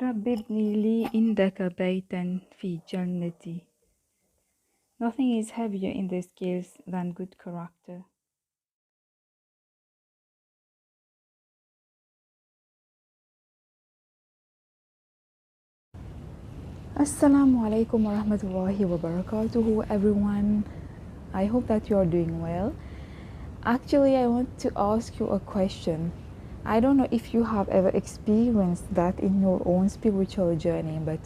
رب ابن لي عندك بيتا في جنتي. Nothing is heavier in the scales than good character. Assalaamualaikum warahmatullahi wabarakatuh, everyone. I hope that you are doing well. Actually, I want to ask you a question. I don't know if you have ever experienced that in your own spiritual journey, but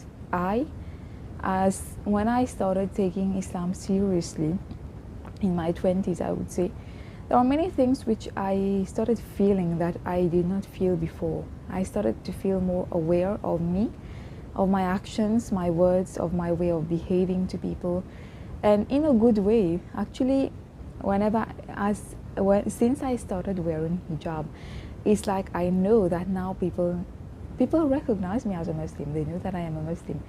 as when I started taking Islam seriously in my 20s, I would say, there are many things which I started feeling that I did not feel before. I started to feel more aware of me, of my actions, my words, of my way of behaving to people, and in a good way. Actually, since I started wearing hijab, it's like I know that now people recognize me as a Muslim. They know that I am a Muslim.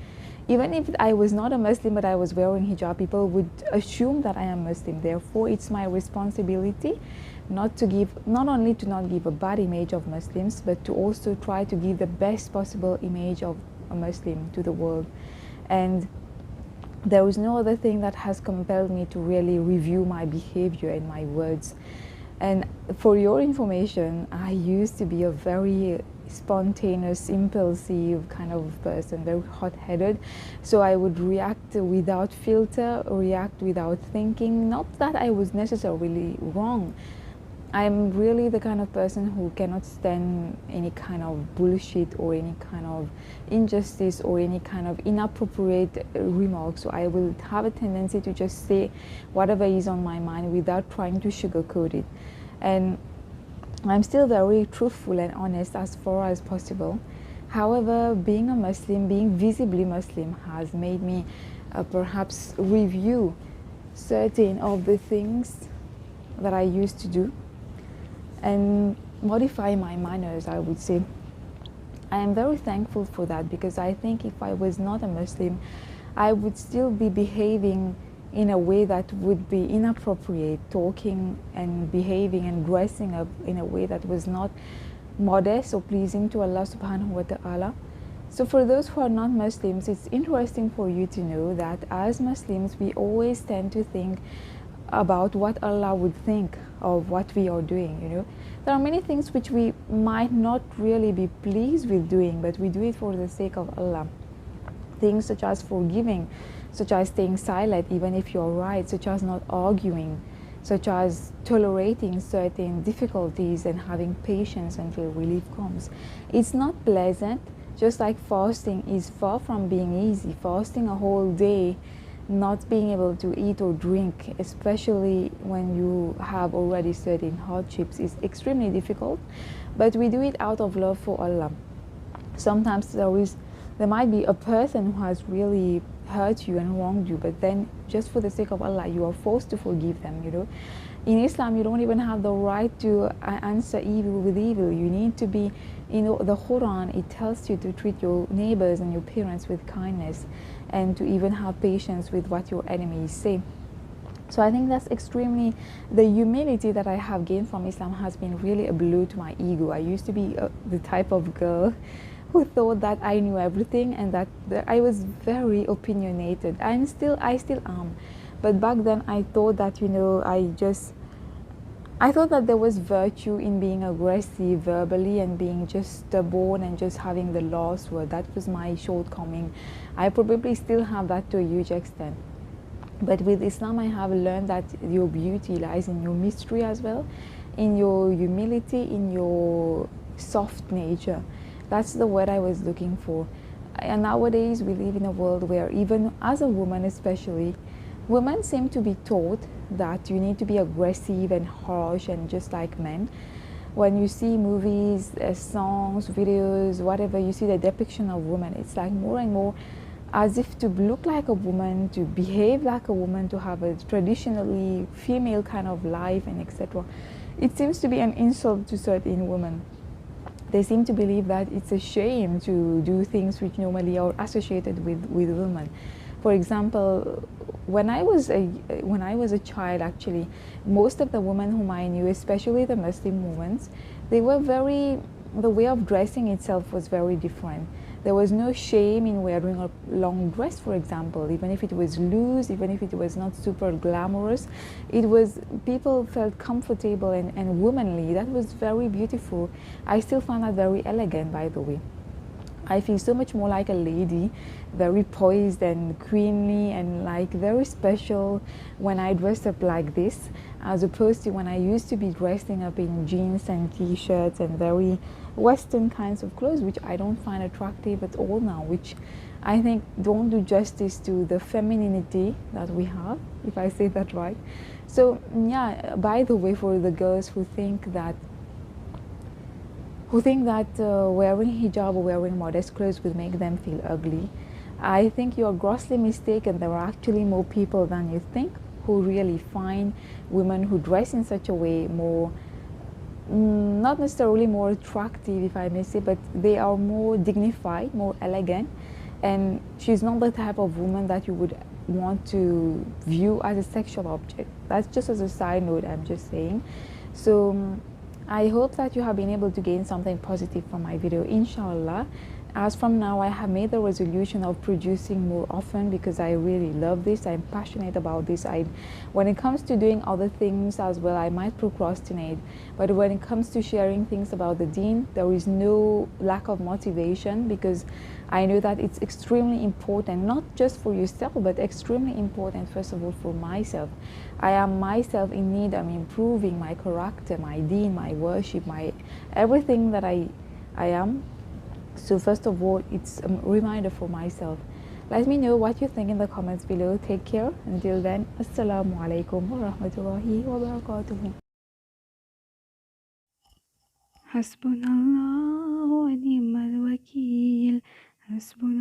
Even if I was not a Muslim but I was wearing hijab, people would assume that I am Muslim. Therefore, it's my responsibility not only to not give a bad image of Muslims, but to also try to give the best possible image of a Muslim to the world. And there was no other thing that has compelled me to really review my behavior and my words. And for your information, I used to be a very spontaneous, impulsive kind of person, very hot-headed. So I would react without filter, react without thinking. Not that I was necessarily wrong. I'm really the kind of person who cannot stand any kind of bullshit or any kind of injustice or any kind of inappropriate remarks. So I will have a tendency to just say whatever is on my mind without trying to sugarcoat it. And I'm still very truthful and honest as far as possible. However, being a Muslim, being visibly Muslim, has made me perhaps review certain of the things that I used to do and modify my manners, I would say. I am very thankful for that, because I think if I was not a Muslim, I would still be behaving in a way that would be inappropriate, talking and behaving and dressing up in a way that was not modest or pleasing to Allah subhanahu wa ta'ala. So for those who are not Muslims, it's interesting for you to know that as Muslims, we always tend to think about what Allah would think of what we are doing. There are many things which we might not really be pleased with doing, but we do it for the sake of Allah. Things such as forgiving, such as staying silent even if you're right, such as not arguing, such as tolerating certain difficulties and having patience until relief comes. It's not pleasant, just like fasting is far from being easy. Fasting a whole day, not being able to eat or drink, especially when you have already certain hardships, is extremely difficult, but we do it out of love for Allah. Sometimes there might be a person who has really hurt you and wronged you, but then just for the sake of Allah, you are forced to forgive them. In Islam, you don't even have the right to answer evil with evil. You need to be, the Quran, it tells you to treat your neighbors and your parents with kindness, and to even have patience with what your enemies say. So I think that's extremely, the humility that I have gained from Islam has been really a blow to my ego. I used to be the type of girl who thought that I knew everything and that I was very opinionated. I still am. But back then I thought that, I thought that there was virtue in being aggressive verbally and being just stubborn and just having the last word. That was my shortcoming. I probably still have that to a huge extent. But with Islam, I have learned that your beauty lies in your mystery as well, in your humility, in your soft nature. That's the word I was looking for. And nowadays, we live in a world where, even as a woman especially, women seem to be taught that you need to be aggressive and harsh and just like men. When you see movies, songs, videos, whatever, you see the depiction of women, it's like more and more as if to look like a woman, to behave like a woman, to have a traditionally female kind of life, and etc. It seems to be an insult to certain women. They seem to believe that it's a shame to do things which normally are associated with women. For example, when I was a child, actually, most of the women whom I knew, especially the Muslim women, they were very the way of dressing itself was very different. There was no shame in wearing a long dress, for example, even if it was loose, even if it was not super glamorous. It was, people felt comfortable and womanly. That was very beautiful. I still find that very elegant, by the way. I feel so much more like a lady, very poised and queenly and like very special when I dress up like this, as opposed to when I used to be dressing up in jeans and t-shirts and very Western kinds of clothes, which I don't find attractive at all now, which I think don't do justice to the femininity that we have, if I say that right. So yeah, by the way, for the girls who think that wearing hijab or wearing modest clothes will make them feel ugly, I think you're grossly mistaken. There are actually more people than you think who really find women who dress in such a way more, not necessarily more attractive, if I may say, but they are more dignified, more elegant. And she's not the type of woman that you would want to view as a sexual object. That's just as a side note, I'm just saying. So I hope that you have been able to gain something positive from my video, inshallah. As from now, I have made the resolution of producing more often because I really love this. I'm passionate about this. When it comes to doing other things as well, I might procrastinate. But when it comes to sharing things about the deen, there is no lack of motivation because I know that it's extremely important, not just for yourself, but extremely important, first of all, for myself. I am myself in need of improving my character, my deen, my worship, my everything that I am. So first of all, it's a reminder for myself. Let me know what you think in the comments below. Take care. Until then, Assalaamualaikum warahmatullahi wabarakatuh. Hasbunallah wa ni'mal wakeel. Hasbunallah.